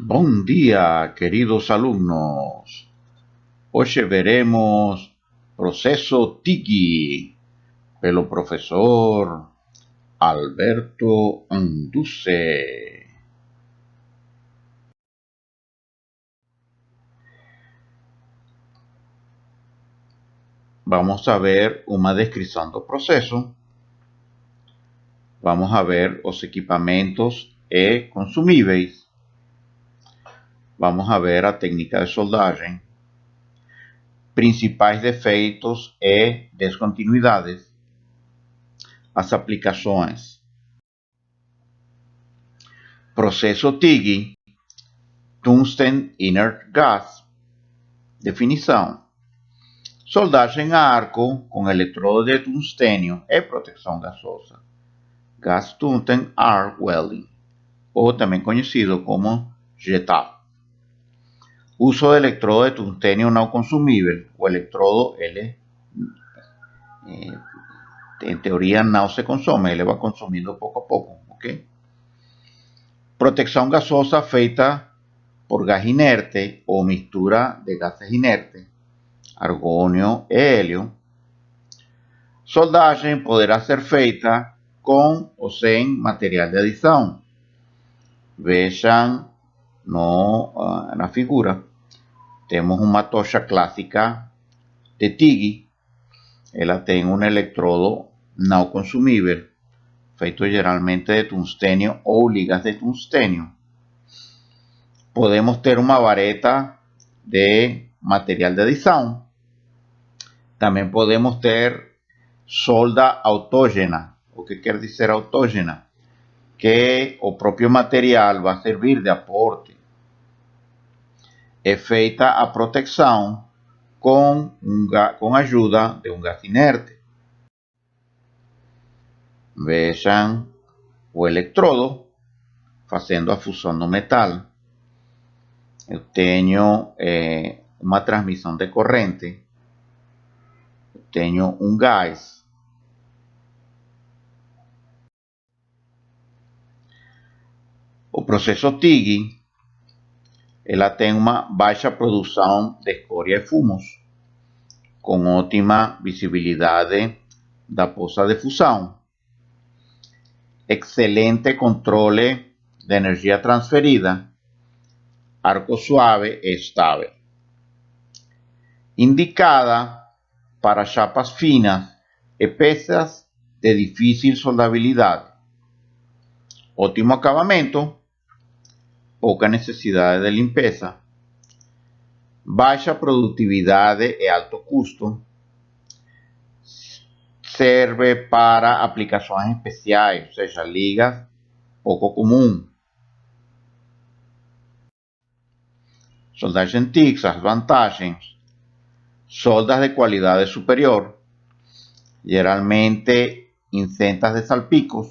Buen día, queridos alumnos. Hoy veremos proceso TIGI pelo profesor Alberto Anduce. Vamos a ver una descripción do proceso. Vamos a ver os equipamentos e consumíveis. Vamos a ver a técnica de soldagem, principais defeitos e descontinuidades, as aplicações. Processo TIGI, Tungsten Inert Gas. Definição: soldagem a arco com eletrodo de tungstênio e proteção gasosa. Gas Tungsten Arc Welding, ou também conhecido como GTAW. Uso de eletrodo de tungstênio não consumível. O eletrodo, em teoria, não se consome, ele vai consumindo pouco a pouco, ok? Proteção gasosa feita por gás inerte ou mistura de gases inertes, argônio e hélio. Soldagem poderá ser feita com ou sem material de adição. Vejam na figura. Temos uma tocha clássica de TIGI. Ela tem um eletrodo não consumível, feito geralmente de tungstênio ou ligas de tungstênio. Podemos ter uma vareta de material de adição. Também podemos ter solda autógena. O que quer dizer autógena? Que o próprio material vai servir de aporte. É feita a proteção com a ajuda de um gás inerte. Vejam o eletrodo fazendo a fusão do metal. Eu tenho uma transmissão de corrente. Eu tenho um gás. O processo TIGI, ela tem uma baixa produção de escória e fumos, com ótima visibilidade da poça de fusão, excelente controle de energia transferida, arco suave e estável. Indicada para chapas finas e peças de difícil soldabilidade. Ótimo acabamento, pouca necessidade de limpeza, baixa produtividade e alto custo. Serve para aplicações especiais, ou seja, ligas pouco comum. Soldagem TIG, as vantagens: soldas de qualidade superior, geralmente isentas de salpicos,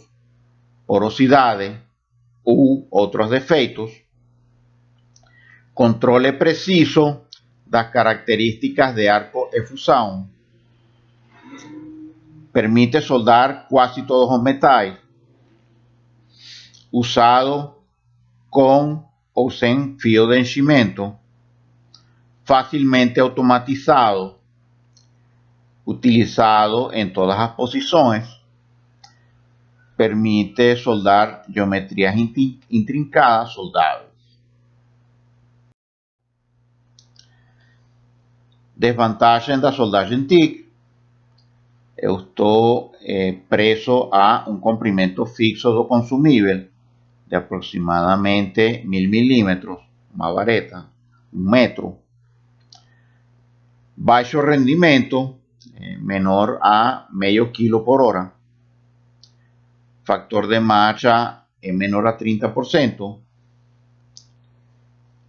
porosidade ou outros defeitos. Controle preciso das características de arco e fusão. Permite soldar quase todos os metais. Usado com ou sem fio de enchimento. Facilmente automatizado. Utilizado em todas as posições. Permite soldar geometrias intrincadas soldáveis. Desvantagem da soldagem TIG: eu estou preso a um comprimento fixo do consumível de aproximadamente 1000 milímetros, uma vareta, 1 metro. Baixo rendimento, menor a meio quilo por hora. Factor de marcha é menor a 30%.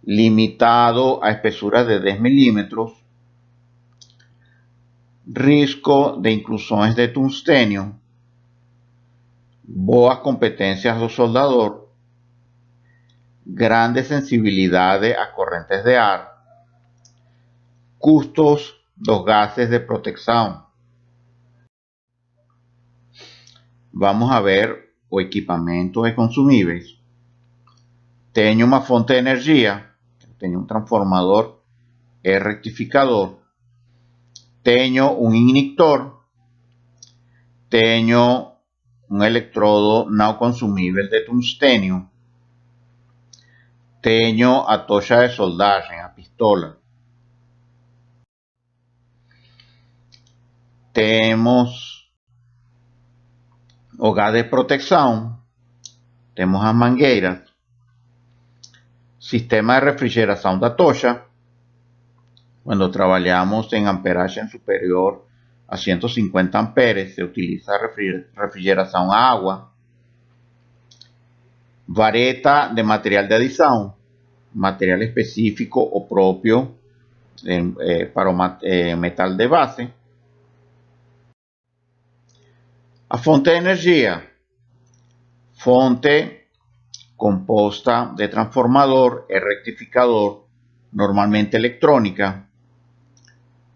Limitado a espessuras de 10 milímetros. Risco de inclusões de tungstênio. Boas competências do soldador. Grande sensibilidade a correntes de ar. Custos dos gases de proteção. Vamos a ver o equipamento e consumíveis. Tengo una fuente de energía, tengo un transformador e rectificador, tengo un inyector, tengo un electrodo no consumible de tungstênio, tenho a tocha de soldagem, a pistola. Temos o gás de proteção, temos as mangueiras, sistema de refrigeração da tocha, quando trabalhamos em amperagem superior a 150 amperes, se utiliza refrigeração a água, vareta de material de adição, material específico ou próprio para o metal de base. A fonte de energia, fonte composta de transformador e rectificador, normalmente electrónica,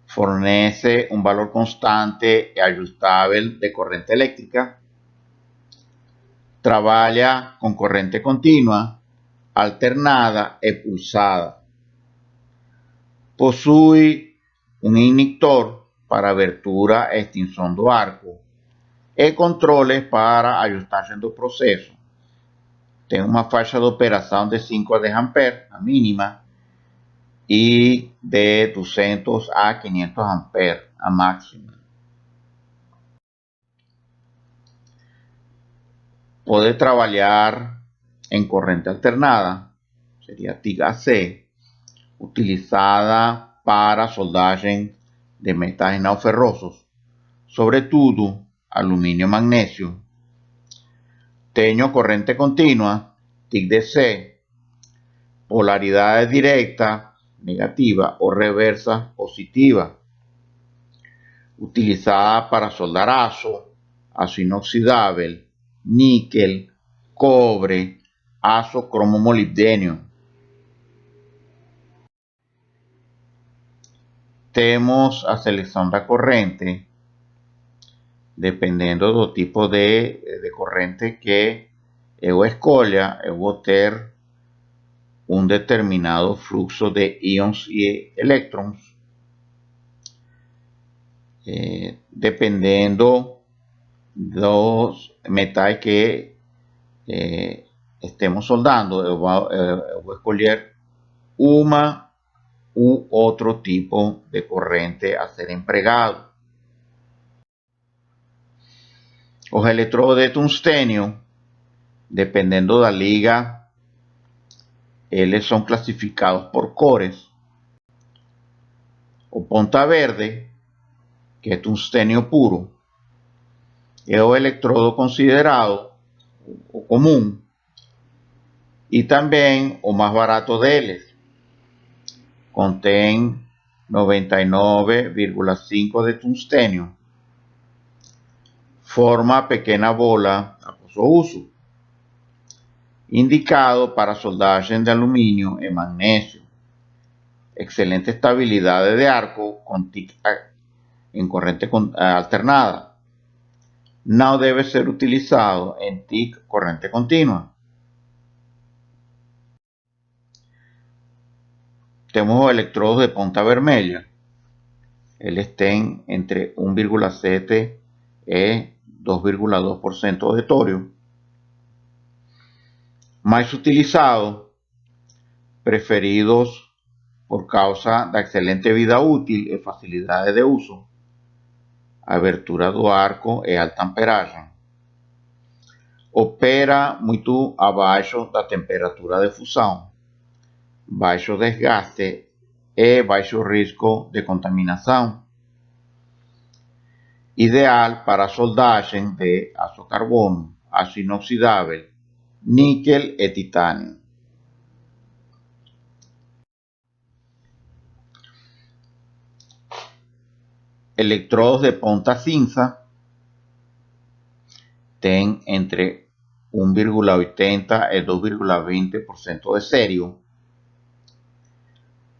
fornece un valor constante e ajustable de corriente eléctrica, trabaja con corriente continua, alternada e pulsada, possui un inyector para abertura e extinção do arco e controles para ajustarse do processo. Tem uma faixa de operação de 5 a 10 amperes, a mínima, e de 200 a 500 amperes, a máxima. Pode trabalhar em corrente alternada, seria TIG-AC, utilizada para soldagem de metais não ferrosos, sobretudo alumínio e magnésio. Tenho corrente contínua, TIG-DC, polaridade directa, negativa o reversa positiva, utilizada para soldar aço inoxidável, níquel, cobre, aço cromo molibdênio. Temos a seleção da corrente, dependendo do tipo de corrente que eu escolha, eu vou ter un determinado flujo de íons y electrons, dependiendo los metales que estemos soldando. Eu vou escolher uma u outro tipo de corrente a ser empregado. Os electrodos de tungstênio, dependendo da liga, eles son clasificados por cores. O ponta verde, que es tungstênio puro, es o electrodo considerado o común y también o más barato deles. Contém 99,5 de tungstênio. Forma pequena bola após o uso. Indicado para soldagem de alumínio e magnésio. Excelente estabilidade de arco com TIG em corrente alternada. Não deve ser utilizado em TIG corrente contínua. Temos os electrodos de ponta vermelha. Eles têm entre 1,7 e 2,2% de tório. Mais utilizados, preferidos por causa da excelente vida útil e facilidade de uso, abertura do arco e alta amperagem. Opera muito abaixo da temperatura de fusão, baixo desgaste e baixo risco de contaminação. Ideal para soldagem de aço carbono, aço inoxidável, níquel e titânio. Electrodos de ponta cinza têm entre 1,80 e 2,20% de cério.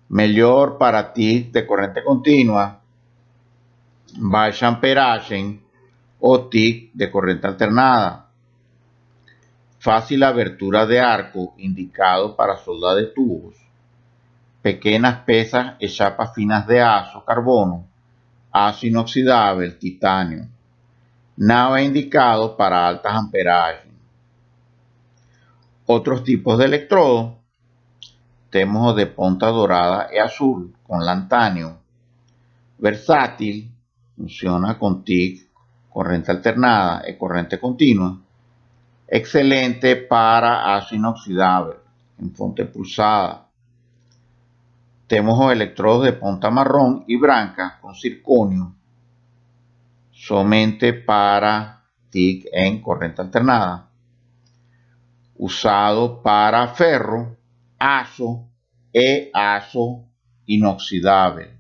Melhor para TIG de corrente contínua, baixa amperagem ou TIG de corrente alternada. fácil abertura de arco indicado para solda de tubos, pequeñas pesas y chapas finas de azo, carbono, azo inoxidable, titanio. Nave indicado para altas amperajes. Otros tipos de electrodos tenemos de punta dorada y azul con lantanio. Versátil, funciona con TIC, corriente alternada y corriente continua. Excelente para azo inoxidable en fonte pulsada. Tenemos electrodos de punta marrón y blanca con circonio, solamente para TIC en corriente alternada. Usado para ferro, azo e azo inoxidable.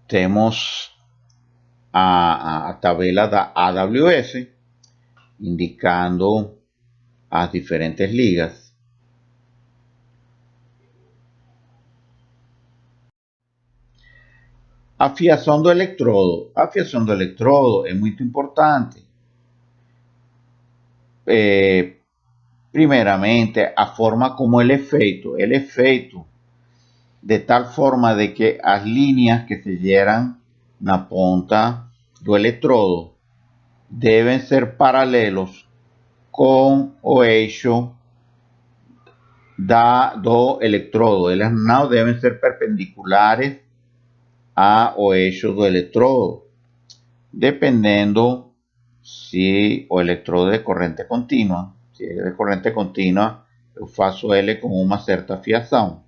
Tenemos a tabela da AWS indicando as diferentes ligas. Afiação do eletrodo. A afiação do eletrodo é muito importante. Primeiramente, a forma como ele é feito. Ele é feito de tal forma de que as linhas que se geram na ponta do eletrodo devem ser paralelos com o eixo do eletrodo. Elas não devem ser perpendiculares ao eixo do eletrodo, dependendo se o eletrodo é de corrente contínua. Se é de corrente contínua, eu faço ele com uma certa fiação.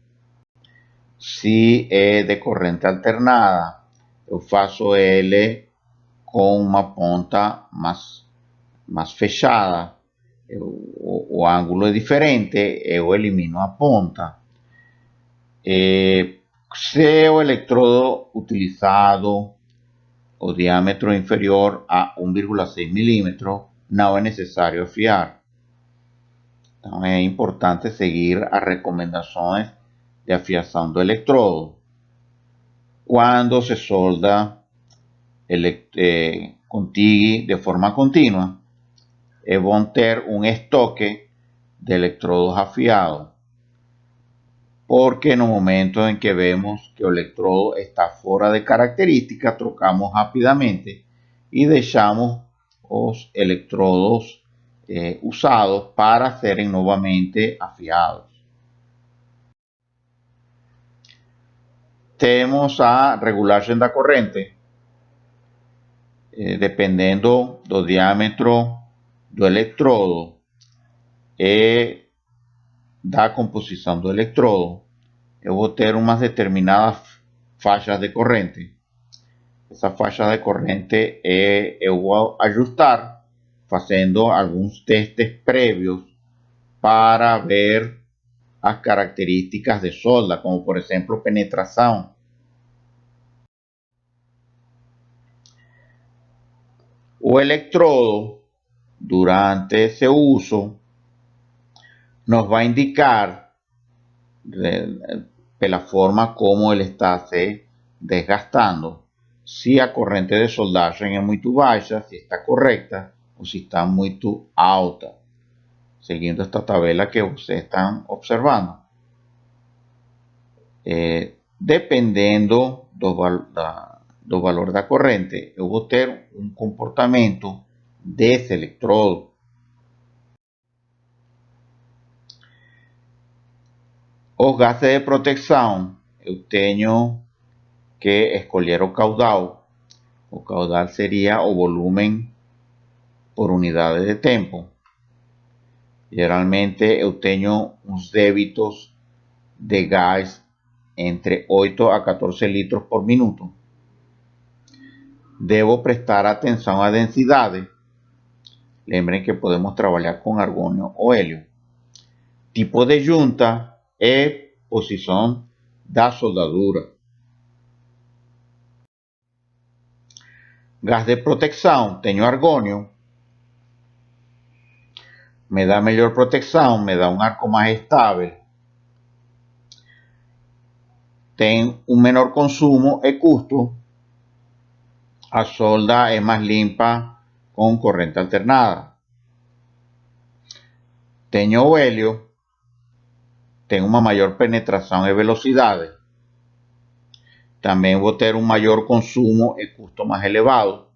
Se é de corrente alternada, eu faço ele com uma ponta mais fechada. O ângulo é diferente, eu elimino a ponta. Se o eletrodo utilizado o diâmetro inferior a 1,6 milímetros, não é necessário afiar. Então é importante seguir as recomendações de afiação do eletrodo. Quando se solda com TIG de forma contínua, é bom ter um estoque de eletrodos afiados, porque no momento em que vemos que o eletrodo está fora de característica, trocamos rapidamente e deixamos os eletrodos usados para serem novamente afiados. Temos a regulagem da corrente. Dependendo do diâmetro do eletrodo e da composição do eletrodo, eu vou ter umas determinadas faixas de corrente. Essa faixa de corrente eu vou ajustar fazendo alguns testes prévios para ver as características de solda, como por exemplo penetração. O eletrodo, durante seu uso, nos vai indicar, pela forma como ele está se desgastando, se a corrente de soldagem é muito baixa, se está correta ou se está muito alta, seguindo esta tabela que vocês estão observando. Dependendo do valor da corrente, eu vou ter um comportamento desse eletrodo. Os gases de proteção, eu tenho que escolher o caudal. O caudal seria o volume por unidade de tempo. Geralmente eu tenho uns débitos de gás entre 8 a 14 litros por minuto. Devo prestar atenção à densidade. Lembrem que podemos trabalhar com argônio ou hélio. Tipo de junta e posição da soldadura. Gás de proteção, tenho argônio. Me dá melhor proteção, me dá um arco mais estável. Tem um menor consumo e custo. a solda es más limpia con corriente alternada. Teño o helio tem uma maior penetração e velocidade. Também vou ter um maior consumo e custo mais elevado.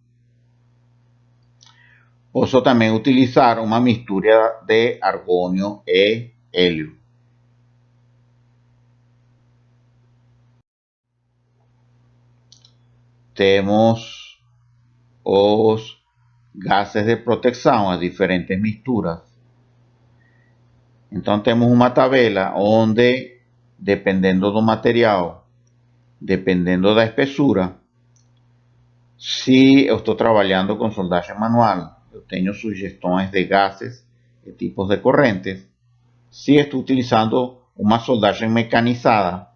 Posso também utilizar uma mistura de argônio e hélio. Temos os gases de proteção, as diferentes misturas. Então temos uma tabela onde, dependendo do material, dependendo da espessura, se eu estou trabalhando com soldagem manual, eu tenho sugestões de gases e tipos de correntes. Se estou utilizando uma soldagem mecanizada,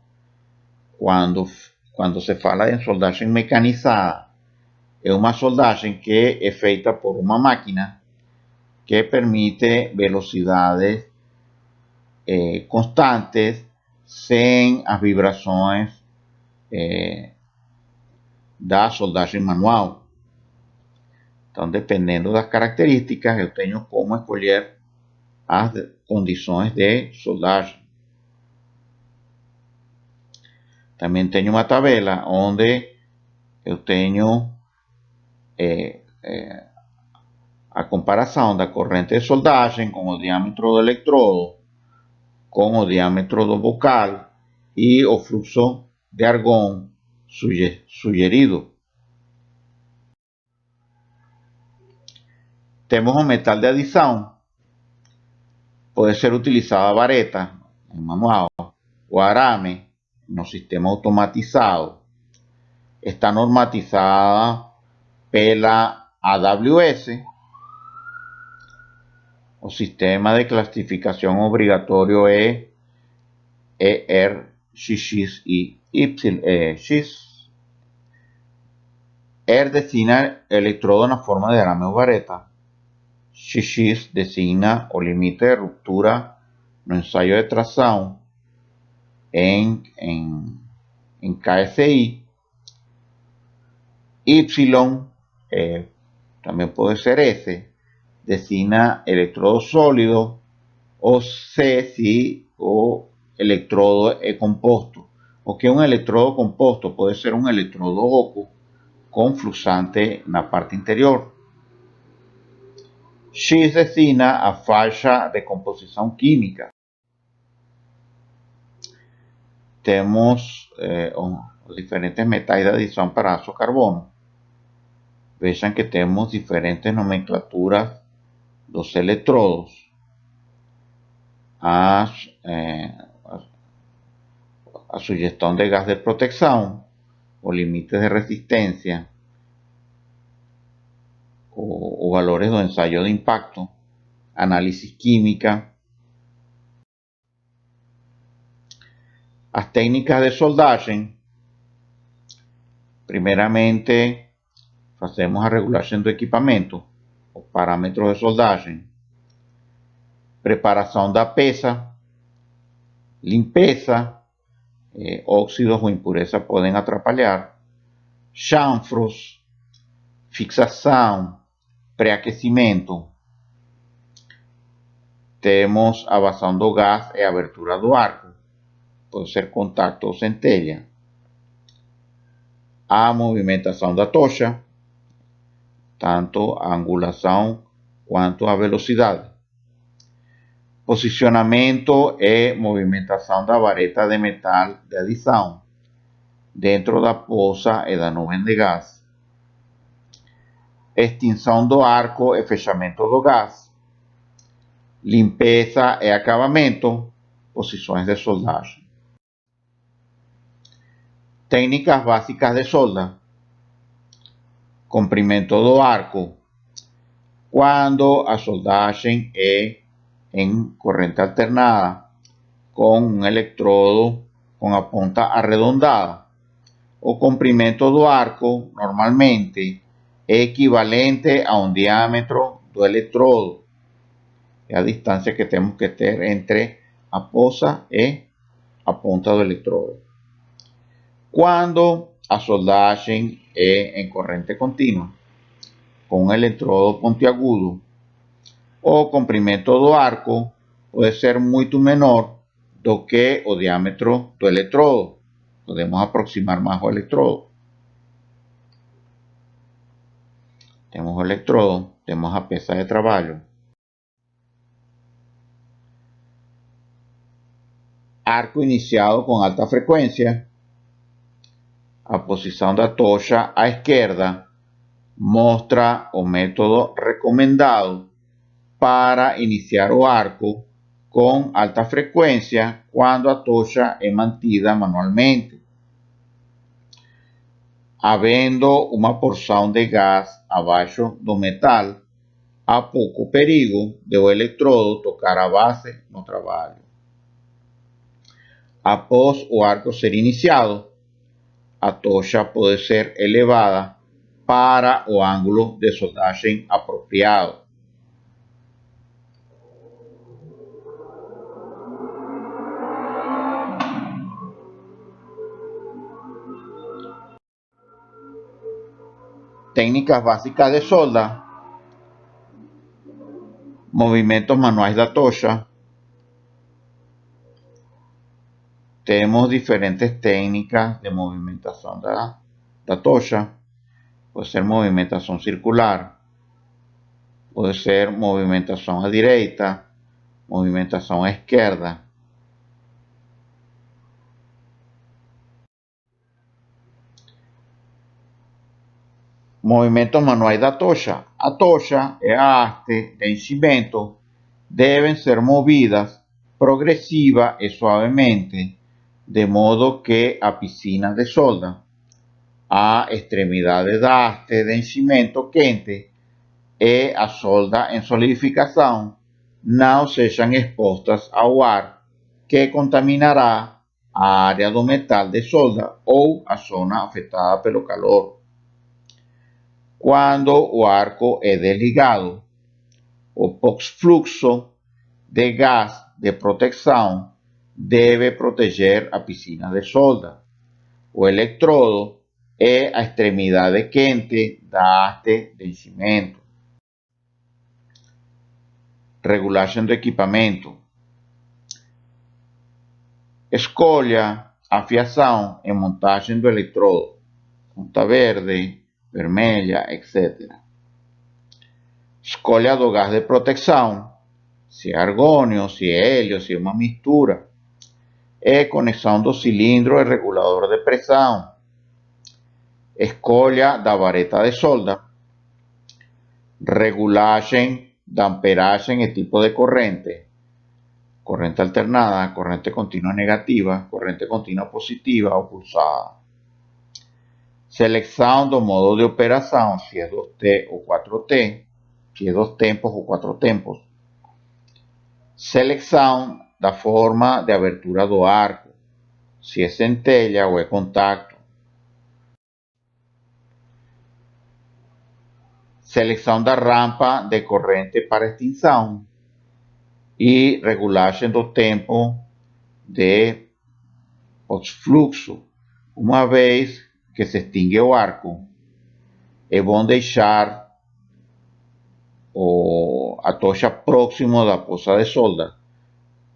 quando se fala em soldagem mecanizada, é uma soldagem que é feita por uma máquina que permite velocidades constantes sem as vibrações da soldagem manual. Então, dependendo das características, eu tenho como escolher as condições de soldagem. Também tenho uma tabela onde eu tenho a comparação da corrente de soldagem com o diâmetro do eletrodo, com o diâmetro do bocal e o fluxo de argão sugerido. Temos o metal de adição. Pode ser utilizada a vareta em manual o arame no sistema automatizado. Está normatizada pela AWS, o sistema de clasificação obrigatório é ERXXY. ER designa eletrodo na forma de arame ou vareta. XX designa o limite de ruptura no ensaio de tração em KSI. Y, também pode ser S, designa eletrodo sólido, o C se o eletrodo é composto. O que é um eletrodo composto? Pode ser um eletrodo oco com fluxante na parte interior. X designa a faixa de composição química. Temos os diferentes metais de adição para aço carbono. Vejam que temos diferentes nomenclaturas dos eletrodos. A sugestão de gás de proteção, o limite de resistência, os valores do ensaio de impacto, análise química. As técnicas de soldagem. Primeiramente, fazemos a regulação do equipamento, os parâmetros de soldagem, preparação da peça, limpeza, óxidos ou impurezas podem atrapalhar, chanfros, fixação, pré-aquecimento. Temos a vazão do gás e a abertura do arco, pode ser contacto ou centelha. A movimentação da tocha, tanto a angulação quanto a velocidade. Posicionamento e movimentação da vareta de metal de adição dentro da poça e da nuvem de gás. Extinção do arco e fechamento do gás. Limpeza e acabamento, posições de soldagem. Técnicas básicas de solda. Comprimento do arco. Quando a soldagem é em corrente alternada, com um eletrodo com a ponta arredondada. O comprimento do arco, normalmente, é equivalente a um diâmetro do eletrodo. É a distância que temos que ter entre a poça e a ponta do eletrodo. Quando a soldagem em corrente contínua com um eletrodo pontiagudo. O comprimento do arco pode ser muito menor do que o diâmetro do eletrodo. Podemos aproximar más o electrodo. Temos o electrodo, temos a peça de trabalho. Arco iniciado com alta frequência. A posição da tocha à esquerda mostra o método recomendado para iniciar o arco com alta frequência quando a tocha é mantida manualmente. Havendo uma porção de gás abaixo do metal, há pouco perigo de o eletrodo tocar a base no trabalho. Após o arco ser iniciado, a tocha pode ser elevada para o ângulo de soldagem apropriado. Técnicas básicas de solda. Movimentos manuais da tocha. Temos diferentes técnicas de movimentação da tocha. Pode ser movimentação circular, pode ser movimentação à direita, movimentação à esquerda. Movimentos manuais da tocha. A tocha e a haste de enchimento devem ser movidas progressiva e suavemente, de modo que a piscina de solda, a extremidade da haste de enchimento quente e a solda em solidificação não sejam expostas ao ar, que contaminará a área do metal de solda ou a zona afetada pelo calor. Quando o arco é desligado, o pós-fluxo de gás de proteção deve proteger a piscina de solda. O eletrodo é a extremidade quente da haste de enchimento. Regulagem do equipamento. Escolha a fiação e montagem do eletrodo. Ponta verde, vermelha, etc. Escolha do gás de proteção, se é argônio, se é hélio, se é uma mistura. E conexão do cilindro e regulador de pressão. Escolha da vareta de solda. Regulagem da amperagem e tipo de corrente. Corrente alternada, corrente contínua negativa, corrente contínua positiva ou pulsada. Seleção do modo de operação, se é 2T ou 4T, se é 2 tempos ou 4 tempos. Seleção da forma de abertura do arco, se é centelha ou é contacto. Seleção da rampa de corrente para extinção e regulagem do tempo de pós-fluxo. Uma vez que se extingue o arco, é bom deixar a tocha próximo da poça de solda,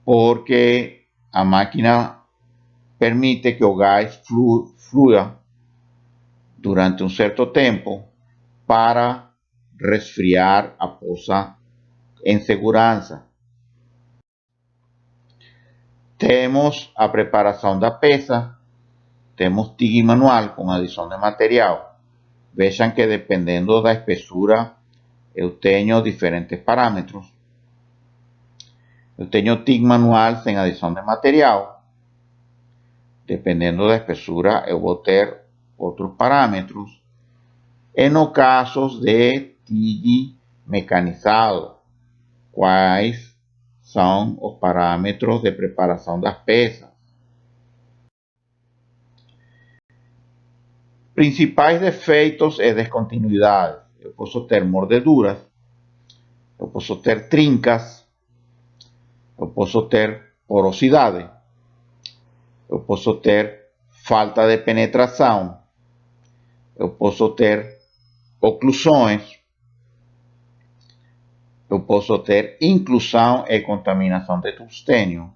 porque a máquina permite que o gás flua durante um certo tempo para resfriar a poça em segurança. Temos a preparação da peça, temos TIG manual com adição de material. Vejam que dependendo da espessura eu tenho diferentes parâmetros. Eu tenho TIG manual sem adição de material. Dependendo da espessura eu vou ter outros parâmetros. E no caso de TIG mecanizado, quais são os parâmetros de preparação das peças? Principais defeitos e descontinuidades. Eu posso ter mordeduras, eu posso ter trincas, eu posso ter porosidade, eu posso ter falta de penetração eu posso ter oclusões, eu posso ter inclusão e contaminação de tungstênio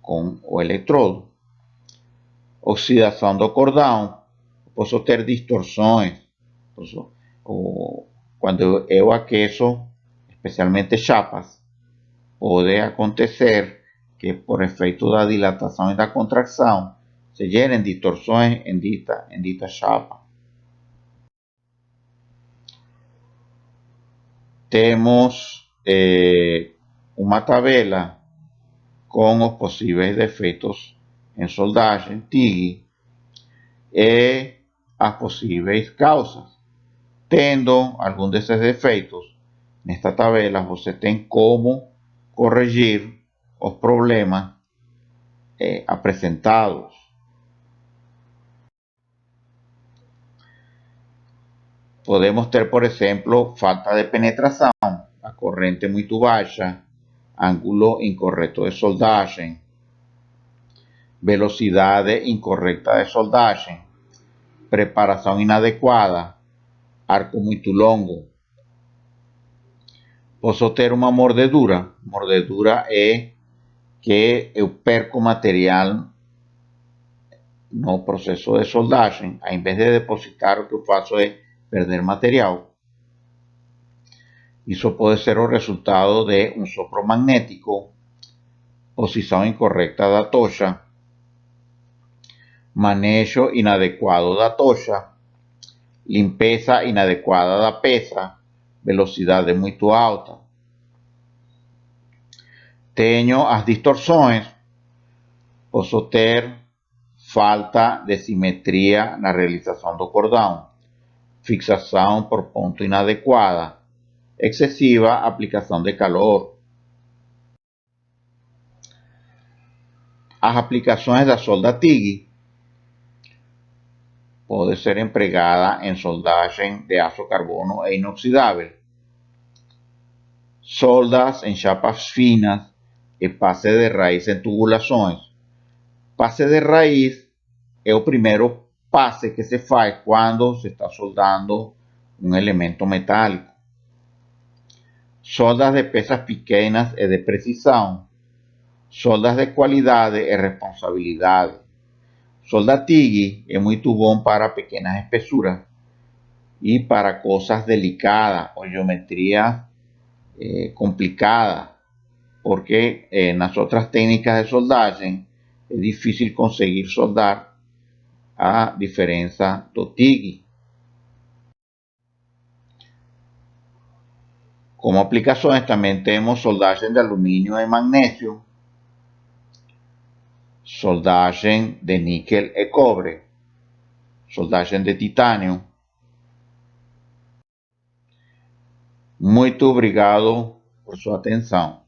com o eletrodo, oxidação do cordão, posso ter distorções, quando eu aqueço, especialmente chapas, pode acontecer que por efeito da dilatação e da contração se gerem distorções em dita chapa. Temos uma tabela com os possíveis defeitos em soldagem, TIG, e as possíveis causas. Tendo algum desses defeitos, nesta tabela você tem como corrigir os problemas apresentados. Podemos ter, por exemplo, falta de penetração, a corrente muito baixa, ângulo incorreto de soldagem, velocidade incorreta de soldagem, preparação inadequada, arco muito longo. Posso ter uma mordedura. Mordedura é que eu perco material no processo de soldagem. Ao invés de depositar, o que eu faço é perder material. Isso pode ser o resultado de um sopro magnético, posição incorreta da tocha, manejo inadequado da tocha, limpeza inadequada da peça, velocidade muito alta. Tenho as distorções, posso ter falta de simetria na realização do cordão, fixação por ponto inadequada, excessiva aplicação de calor. As aplicações da solda TIG pode ser empregada em soldagem de aço carbono e inoxidável, soldas em chapas finas e passe de raiz em tubulações. Passe de raiz é o primeiro passe que se faz quando se está soldando um elemento metálico. Soldas de peças pequenas e de precisão, soldas de qualidade e responsabilidade. Solda TIG é muito bom para pequenas espessuras e para coisas delicadas ou geometria complicada, porque nas outras técnicas de soldagem é difícil conseguir soldar a diferença do TIG. Como aplicações também temos soldagem de alumínio e magnésio, soldagem de níquel e cobre, soldagem de titânio. Muito obrigado por sua atenção.